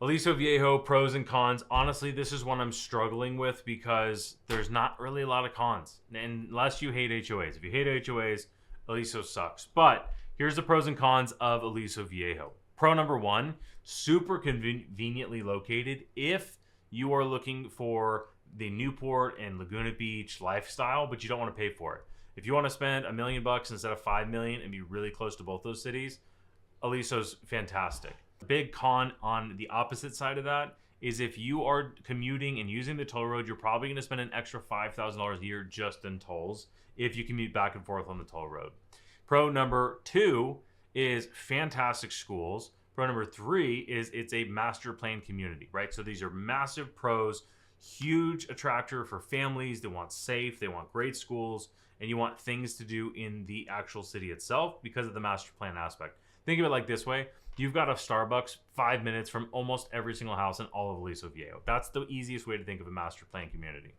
Aliso Viejo, pros and cons. Honestly, this is one I'm struggling with because there's not really a lot of cons, unless you hate HOAs. If you hate HOAs, Aliso sucks. But here's the pros and cons of Aliso Viejo. Pro number one, super conveniently located if you are looking for the Newport and Laguna Beach lifestyle, but you don't want to pay for it. If you want to spend $1 million instead of $5 million and be really close to both those cities, Aliso's fantastic. The big con on the opposite side of that is if you are commuting and using the toll road, you're probably going to spend an extra $5,000 a year just in tolls if you commute back and forth on the toll road. Pro number two is fantastic schools. Pro number three is it's a master plan community, right? So these are massive pros, huge attractor for families. They want safe, they want great schools, and you want things to do in the actual city itself because of the master plan aspect. Think of it like this way. You've got a Starbucks 5 minutes from almost every single house in all of Aliso Viejo. That's the easiest way to think of a master plan community.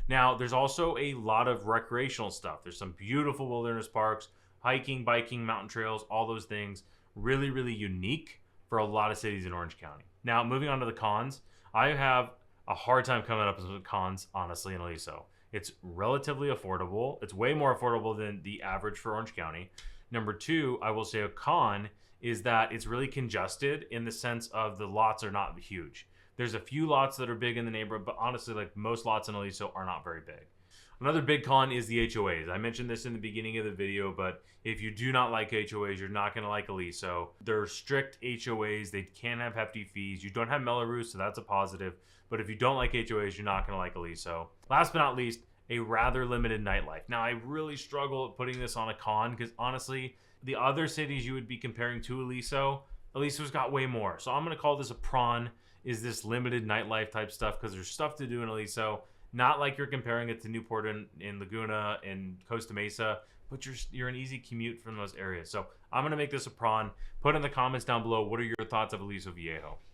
Now, there's also a lot of recreational stuff. There's some beautiful wilderness parks, hiking, biking, mountain trails, all those things. Really, really unique for a lot of cities in Orange County. Now, moving on to the cons, I have a hard time coming up with cons, honestly, in Aliso. It's relatively affordable. It's way more affordable than the average for Orange County. Number two, I will say a con is that it's really congested in the sense of the lots are not huge. There's a few lots that are big in the neighborhood, but honestly, like most lots in Aliso are not very big. Another big con is the HOAs. I mentioned this in the beginning of the video, but if you do not like HOAs, you're not going to like Aliso. They're strict HOAs. They can have hefty fees. You don't have Melrose, so that's a positive. But if you don't like HOAs, you're not going to like Aliso. Last but not least, a rather limited nightlife. Now, I really struggle at putting this on a con because honestly, the other cities you would be comparing to Aliso's got way more. So I'm going to call this a prawn, is this limited nightlife type stuff because there's stuff to do in Aliso. Not like you're comparing it to Newport and Laguna and Costa Mesa, but you're an easy commute from those areas. So I'm going to make this a prawn. Put in the comments down below, what are your thoughts of Aliso Viejo?